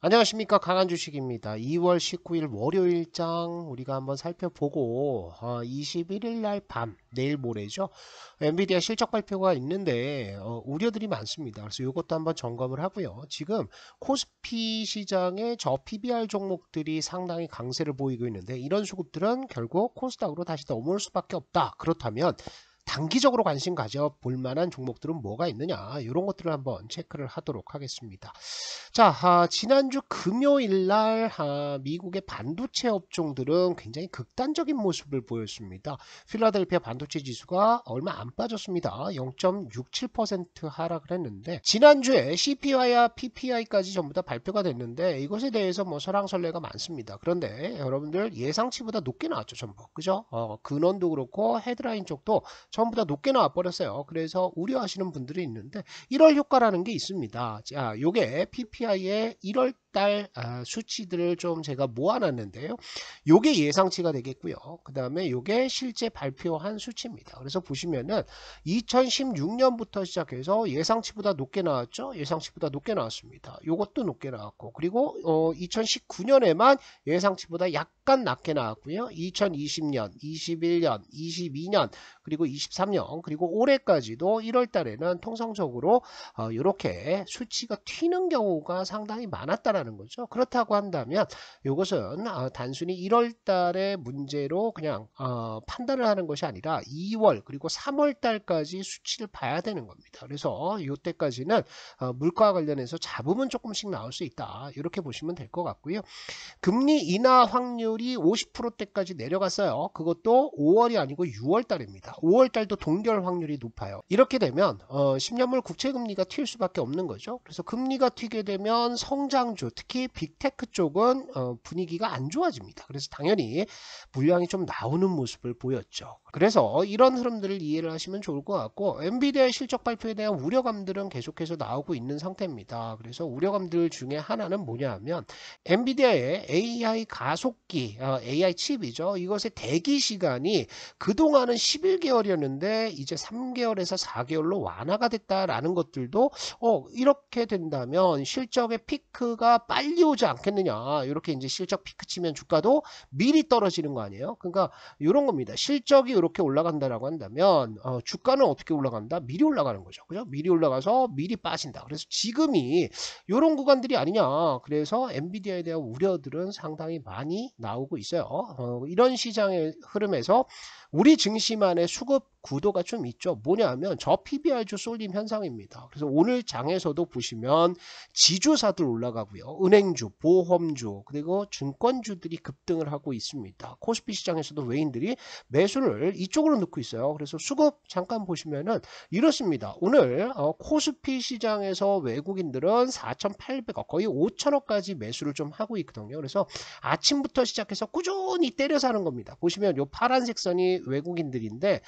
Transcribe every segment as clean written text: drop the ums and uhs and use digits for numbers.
안녕하십니까, 강한 주식입니다. 2월 19일 월요일장 우리가 한번 살펴보고 21일 날 밤, 내일 모레죠. 엔비디아 실적 발표가 있는데 우려들이 많습니다. 그래서 이것도 한번 점검을 하고요. 지금 코스피 시장의 저 PBR 종목들이 상당히 강세를 보이고 있는데, 이런 수급들은 결국 코스닥으로 다시 넘어올 수밖에 없다. 그렇다면 단기적으로 관심 가져볼 만한 종목들은 뭐가 있느냐, 이런 것들을 한번 체크를 하도록 하겠습니다. 자, 지난주 금요일 날 미국의 반도체 업종들은 굉장히 극단적인 모습을 보였습니다. 필라델피아 반도체 지수가 얼마 안 빠졌습니다. 0.67% 하락을 했는데, 지난주에 CPI와 PPI까지 전부 다 발표가 됐는데, 이것에 대해서 뭐 설왕설래가 많습니다. 그런데 여러분들 예상치보다 높게 나왔죠, 전부. 그죠? 근원도 그렇고 헤드라인 쪽도 전부 다 높게 나와 버렸어요. 그래서 우려하시는 분들이 있는데, 1월 효과라는 게 있습니다. 자, 요게 PPI의 1월 달 수치들을 좀 제가 모아놨는데요. 요게 예상치가 되겠고요. 그 다음에 요게 실제 발표한 수치입니다. 그래서 보시면은 2016년부터 시작해서 예상치보다 높게 나왔죠. 예상치보다 높게 나왔습니다. 요것도 높게 나왔고, 그리고 2019년에만 예상치보다 약간 낮게 나왔고요. 2020년, 21년, 22년, 그리고 23년, 그리고 올해까지도 1월 달에는 통상적으로 이렇게 수치가 튀는 경우가 상당히 많았다라는 거죠. 그렇다고 한다면 이것은 단순히 1월 달의 문제로 그냥 판단을 하는 것이 아니라 2월 그리고 3월 달까지 수치를 봐야 되는 겁니다. 그래서 이때까지는 물가와 관련해서 잡음은 조금씩 나올 수 있다, 이렇게 보시면 될 것 같고요. 금리 인하 확률이 50%대까지 내려갔어요. 그것도 5월이 아니고 6월 달입니다. 5월 달도 동결 확률이 높아요. 이렇게 되면 10년물 국채금리가 튈 수밖에 없는 거죠. 그래서 금리가 튀게 되면 성장주, 특히 빅테크 쪽은 분위기가 안 좋아집니다. 그래서 당연히 물량이 좀 나오는 모습을 보였죠. 그래서 이런 흐름들을 이해를 하시면 좋을 것 같고, 엔비디아의 실적 발표에 대한 우려감들은 계속해서 나오고 있는 상태입니다. 그래서 우려감들 중에 하나는 뭐냐 하면, 엔비디아의 AI 가속기, AI 칩이죠. 이것의 대기 시간이 그동안은 11개월이었는데 이제 3개월에서 4개월로 완화가 됐다라는 것들도 이렇게 된다면 실적의 피크가 빨리 오지 않겠느냐. 이렇게 이제 실적 피크 치면 주가도 미리 떨어지는 거 아니에요? 그러니까 이런 겁니다. 실적이 이렇게 올라간다라고 한다면 주가는 어떻게 올라간다? 미리 올라가는 거죠. 그죠? 미리 올라가서 미리 빠진다. 그래서 지금이 이런 구간들이 아니냐. 그래서 엔비디아에 대한 우려들은 상당히 많이 나오고 있어요. 이런 시장의 흐름에서 우리 증시만의 수급 구도가 좀 있죠. 뭐냐 하면 저 PBR주 쏠림 현상입니다. 그래서 오늘 장에서도 보시면 지주사들 올라가고요. 은행주, 보험주, 그리고 증권주들이 급등을 하고 있습니다. 코스피 시장에서도 외인들이 매수를 이쪽으로 넣고 있어요. 그래서 수급 잠깐 보시면은 이렇습니다. 오늘 코스피 시장에서 외국인들은 4,800억, 거의 5천억까지 매수를 좀 하고 있거든요. 그래서 아침부터 시작해서 꾸준히 때려서 하는 겁니다. 보시면 요 파란색 선이 외국인들인데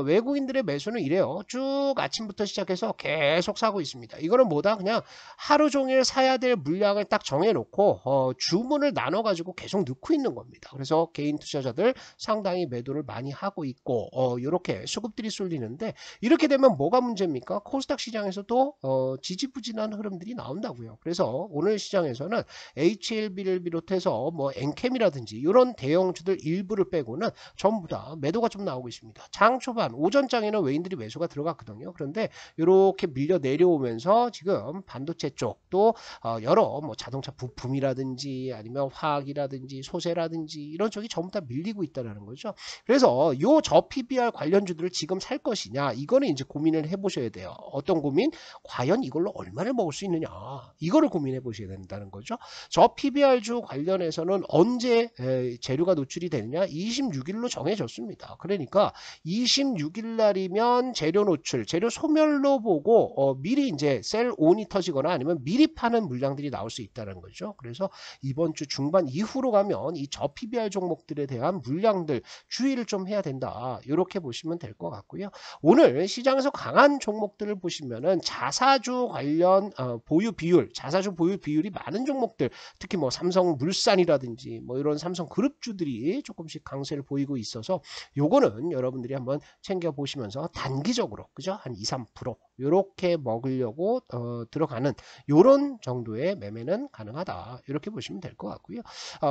외국인들의 매수는 이래요. 쭉 아침부터 시작해서 계속 사고 있습니다. 이거는 뭐다? 그냥 하루 종일 사야 될 물량을 딱 정해놓고 주문을 나눠가지고 계속 넣고 있는 겁니다. 그래서 개인 투자자들 상당히 매도를 많이 하고 있고 이렇게 수급들이 쏠리는데, 이렇게 되면 뭐가 문제입니까? 코스닥 시장에서도 지지부진한 흐름들이 나온다고요. 그래서 오늘 시장에서는 HLB를 비롯해서 뭐 엔캠이라든지 이런 대형주들 일부를 빼고는 전부 다 매도가 좀 나오고 있습니다. 장 초반 오전장에는 외인들이 매수가 들어갔거든요. 그런데 이렇게 밀려 내려오면서 지금 반도체 쪽도 여러 뭐 자동차 부품이라든지 아니면 화학이라든지 소재라든지 이런 쪽이 전부 다 밀리고 있다는 거죠. 그래서 요 저 PBR 관련주들을 지금 살 것이냐, 이거는 이제 고민을 해보셔야 돼요. 어떤 고민? 과연 이걸로 얼마를 먹을 수 있느냐, 이거를 고민해 보셔야 된다는 거죠. 저 PBR주 관련해서는 언제 재료가 노출이 되느냐, 26일로 정해졌습니다. 그러니까 26일 날이면 재료 노출, 재료 소멸로 보고 미리 이제 셀 온이 터지거나 아니면 미리 파는 물량들이 나올 수 있다는 거죠. 그래서 이번 주 중반 이후로 가면 이 저 PBR 종목들에 대한 물량들 주의를 좀 해야 된다, 이렇게 보시면 될 것 같고요. 오늘 시장에서 강한 종목들을 보시면은 자사주 관련 보유 비율, 자사주 보유 비율이 많은 종목들, 특히 뭐 삼성물산이라든지 뭐 이런 삼성그룹주들이 조금씩 강세를 보이고 있어서 요거는 여러분들이 한번 챙겨 보시면서 단기적으로, 그죠? 한 2, 3% 요렇게 먹으려고 들어가는 요런 정도의 매매는 이해는 가능하다. 이렇게 보시면 될 것 같고요.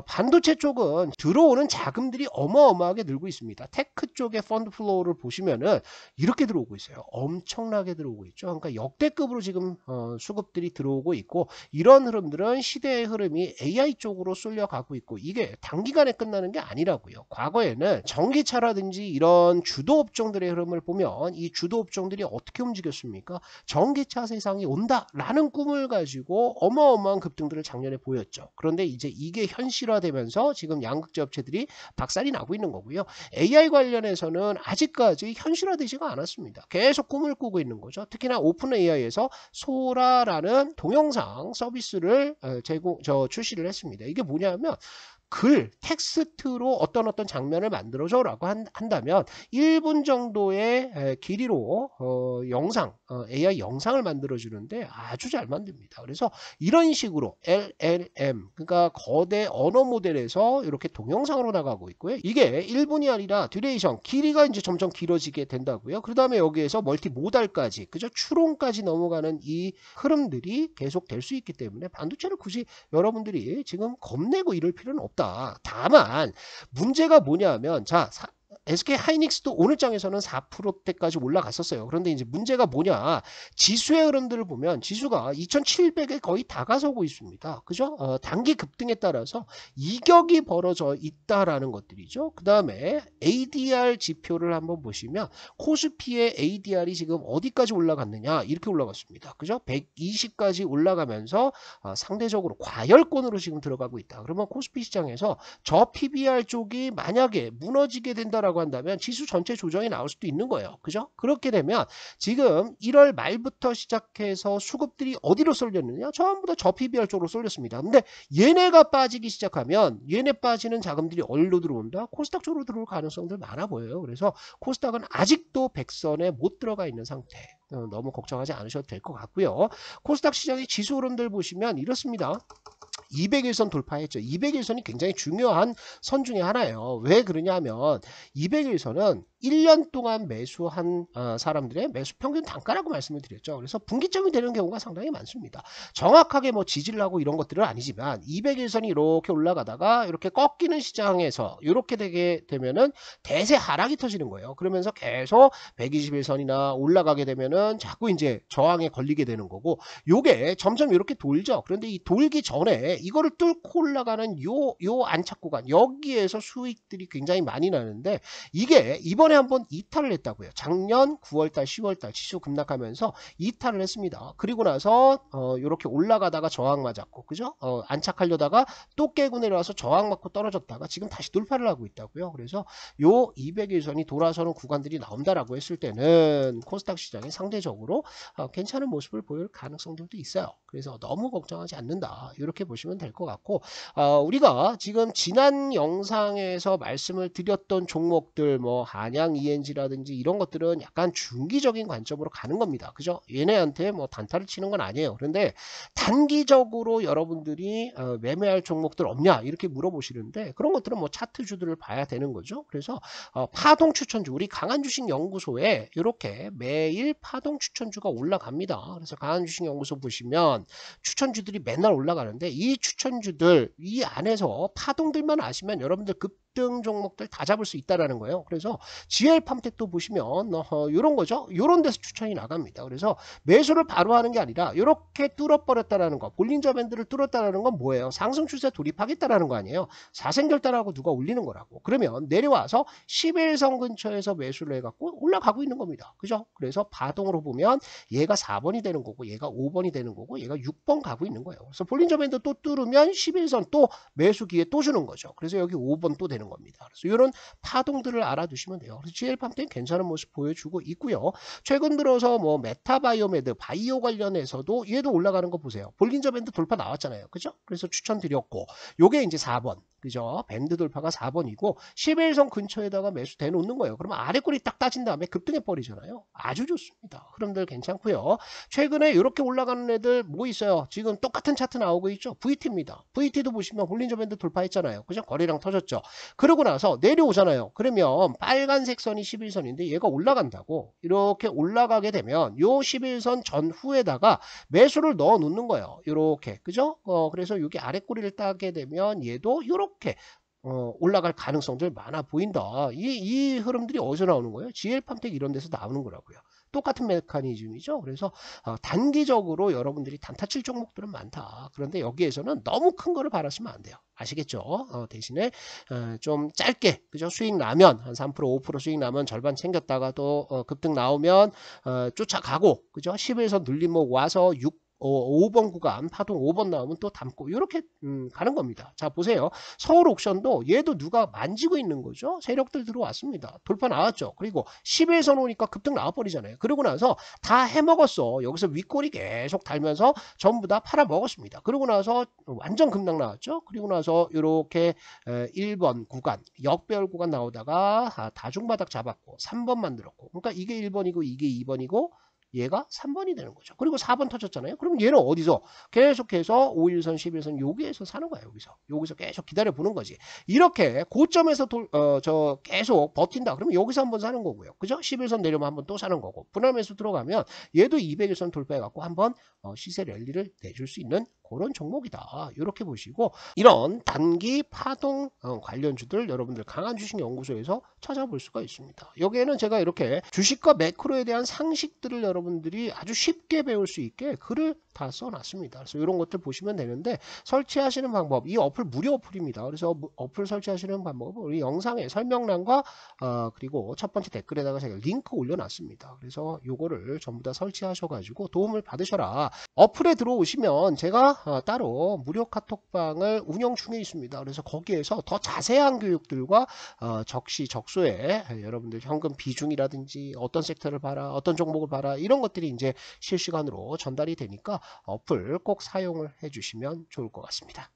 반도체 쪽은 들어오는 자금들이 어마어마하게 늘고 있습니다. 테크 쪽의 펀드 플로우를 보시면은 이렇게 들어오고 있어요. 엄청나게 들어오고 있죠. 그러니까 역대급으로 지금 수급들이 들어오고 있고, 이런 흐름들은 시대의 흐름이 AI 쪽으로 쏠려가고 있고, 이게 단기간에 끝나는 게 아니라고요. 과거에는 전기차라든지 이런 주도 업종들의 흐름을 보면 이 주도 업종들이 어떻게 움직였습니까? 전기차 세상이 온다라는 꿈을 가지고 어마어마한 급등들을 작년에 보였죠. 그런데 이제 이게 현실화되면서 지금 양극재 업체들이 박살이 나고 있는 거고요. AI 관련해서는 아직까지 현실화되지가 않았습니다. 계속 꿈을 꾸고 있는 거죠. 특히나 오픈 AI에서 소라라는 동영상 서비스를 출시를 했습니다. 이게 뭐냐면 글, 텍스트로 어떤 장면을 만들어줘라고 한다면 1분 정도의 길이로 AI 영상을 만들어주는데 아주 잘 만듭니다. 그래서 이런 식으로 LLM, 그러니까 거대 언어 모델에서 이렇게 동영상으로 나가고 있고요. 이게 1분이 아니라 듀레이션, 길이가 이제 점점 길어지게 된다고요. 그 다음에 여기에서 멀티모달까지, 그죠? 추론까지 넘어가는 이 흐름들이 계속 될 수 있기 때문에 반도체를 굳이 여러분들이 지금 겁내고 이럴 필요는 없다. 다만 문제가 뭐냐면, 자, SK 하이닉스도 오늘 장에서는 4%대까지 올라갔었어요. 그런데 이제 문제가 뭐냐, 지수의 흐름들을 보면 지수가 2700에 거의 다가서고 있습니다. 그죠? 단기 급등에 따라서 이격이 벌어져 있다라는 것들이죠. 그 다음에 ADR 지표를 한번 보시면 코스피의 ADR이 지금 어디까지 올라갔느냐, 이렇게 올라갔습니다. 그죠? 120까지 올라가면서 상대적으로 과열권으로 지금 들어가고 있다. 그러면 코스피 시장에서 저 PBR 쪽이 만약에 무너지게 된다라고 한다면 지수 전체 조정이 나올 수도 있는 거예요. 그죠? 그렇게 되면 지금 1월 말부터 시작해서 수급들이 어디로 쏠렸느냐? 전부 다 저 PBR 쪽으로 쏠렸습니다. 근데 얘네가 빠지기 시작하면 얘네 빠지는 자금들이 어디로 들어온다? 코스닥 쪽으로 들어올 가능성들 많아 보여요. 그래서 코스닥은 아직도 100선에 못 들어가 있는 상태. 너무 걱정하지 않으셔도 될 것 같고요. 코스닥 시장의 지수 흐름들 보시면 이렇습니다. 200일선 돌파했죠. 200일선이 굉장히 중요한 선 중에 하나예요. 왜 그러냐면 200일선은 1년 동안 매수한 사람들의 매수 평균 단가라고 말씀을 드렸죠. 그래서 분기점이 되는 경우가 상당히 많습니다. 정확하게 뭐 지지를 하고 이런 것들은 아니지만 200일선이 이렇게 올라가다가 이렇게 꺾이는 시장에서 이렇게 되게 되면은 대세 하락이 터지는 거예요. 그러면서 계속 121선이나 올라가게 되면은 자꾸 이제 저항에 걸리게 되는 거고, 요게 점점 이렇게 돌죠. 그런데 이 돌기 전에 이거를 뚫고 올라가는 요 안착 구간, 여기에서 수익들이 굉장히 많이 나는데, 이게 이번에 한번 이탈을 했다고요. 작년 9월달 10월달 지수 급락하면서 이탈을 했습니다. 그리고 나서 이렇게 올라가다가 저항 맞았고, 그죠? 안착하려다가 또 깨고 내려와서 저항 맞고 떨어졌다가 지금 다시 돌파를 하고 있다고요. 그래서 요 200일선이 돌아서는 구간들이 나온다라고 했을 때는 코스닥 시장이 상대적으로 괜찮은 모습을 보일 가능성들도 있어요. 그래서 너무 걱정하지 않는다, 이렇게 보시면 될 것 같고, 우리가 지금 지난 영상에서 말씀을 드렸던 종목들, 뭐 한양 ENG라든지 이런 것들은 약간 중기적인 관점으로 가는 겁니다. 그죠? 얘네한테 뭐 단타를 치는 건 아니에요. 그런데 단기적으로 여러분들이 매매할 종목들 없냐, 이렇게 물어보시는데, 그런 것들은 뭐 차트주들을 봐야 되는 거죠. 그래서 파동 추천주, 우리 강한주식연구소에 이렇게 매일 파동 추천주가 올라갑니다. 그래서 강한주식연구소 보시면 추천주들이 맨날 올라가는데, 이 추천주들 이 안에서 파동들만 아시면 여러분들 급등 종목들 다 잡을 수 있다라는 거예요. 그래서 GL팜텍도 보시면 이런 거죠. 이런 데서 추천이 나갑니다. 그래서 매수를 바로 하는 게 아니라 이렇게 뚫어버렸다라는 거, 볼린저 밴드를 뚫었다라는 건 뭐예요? 상승 추세 돌입하겠다라는 거 아니에요? 사생결단하고 누가 올리는 거라고. 그러면 내려와서 11선 근처에서 매수를 해갖고 올라가고 있는 겁니다. 그죠? 그래서 파동으로 보면 얘가 4번이 되는 거고, 얘가 5번이 되는 거고, 얘가 6번 가고 있는 거예요. 그래서 볼린저 밴드 또 뚫으면 11선 또 매수 기회 또 주는 거죠. 그래서 여기 5번 또 되는 겁니다. 그래서 이런 파동들을 알아두시면 돼요. 그래서 GL팜텍 괜찮은 모습 보여주고 있고요. 최근 들어서 뭐 메타바이오메드 바이오 관련해서도 얘도 올라가는 거 보세요. 볼린저 밴드 돌파 나왔잖아요. 그죠? 그래서 추천드렸고, 요게 이제 4번. 그죠? 밴드 돌파가 4번이고 11선 근처에다가 매수 대놓는 거예요. 그러면 아래 꼬리 딱 따진 다음에 급등해 버리잖아요. 아주 좋습니다. 흐름들 괜찮고요. 최근에 이렇게 올라가는 애들 뭐 있어요? 지금 똑같은 차트 나오고 있죠. VT입니다. VT도 보시면 볼린저 밴드 돌파했잖아요. 그죠? 거래량 터졌죠. 그러고 나서 내려오잖아요. 그러면 빨간색 선이 11선인데 얘가 올라간다고. 이렇게 올라가게 되면 요 11선 전후에다가 매수를 넣어 놓는 거예요. 이렇게. 그죠? 그래서 여기 아래 꼬리를 따게 되면 얘도 이렇게 올라갈 가능성들 많아 보인다. 이 흐름들이 어디서 나오는 거예요? GL팜텍 이런 데서 나오는 거라고요. 똑같은 메커니즘이죠. 그래서 단기적으로 여러분들이 단타 칠 종목들은 많다. 그런데 여기에서는 너무 큰 거를 바라시면 안 돼요. 아시겠죠? 대신에 좀 짧게 그죠? 수익 나면 한 3% 5% 수익 나면 절반 챙겼다가 또 급등 나오면 쫓아가고 그죠? 10에서 눌림목 와서 5번 구간 파동 5번 나오면 또 담고 이렇게 가는 겁니다. 자 보세요. 서울 옥션도 얘도 누가 만지고 있는 거죠. 세력들 들어왔습니다. 돌파 나왔죠. 그리고 10에서 오니까 급등 나와버리잖아요. 그러고 나서 다 해먹었어. 여기서 윗꼬리 계속 달면서 전부 다 팔아먹었습니다. 그러고 나서 완전 급락 나왔죠. 그리고 나서 이렇게 1번 구간 역배열 구간 나오다가 다중바닥 잡았고 3번 만들었고 그러니까 이게 1번이고 이게 2번이고 얘가 3번이 되는 거죠. 그리고 4번 터졌잖아요. 그럼 얘는 어디서? 계속해서 5일선, 11선 여기에서 사는 거야. 여기서 계속 기다려 보는 거지. 이렇게 고점에서 계속 버틴다. 그러면 여기서 한번 사는 거고요. 그죠? 11선 내려면 한번 또 사는 거고. 분할매수 들어가면 얘도 200일선 돌파해 갖고 한번 시세 랠리를 내줄 수 있는 그런 종목이다. 이렇게 보시고 이런 단기 파동 관련주들 여러분들 강한 주식 연구소에서 찾아볼 수가 있습니다. 여기에는 제가 이렇게 주식과 매크로에 대한 상식들을 여러분들이 아주 쉽게 배울 수 있게 글을 다 써놨습니다. 그래서 이런 것들 보시면 되는데 설치하시는 방법 이 어플 무료 어플입니다. 그래서 어플 설치하시는 방법은 우리 영상의 설명란과 그리고 첫 번째 댓글에다가 제가 링크 올려놨습니다. 그래서 요거를 전부 다 설치하셔가지고 도움을 받으셔라. 어플에 들어오시면 제가 따로 무료 카톡방을 운영 중에 있습니다. 그래서 거기에서 더 자세한 교육들과 적시적소에 여러분들 현금 비중이라든지 어떤 섹터를 봐라, 어떤 종목을 봐라 이런 것들이 이제 실시간으로 전달이 되니까 어플 꼭 사용을 해주시면 좋을 것 같습니다.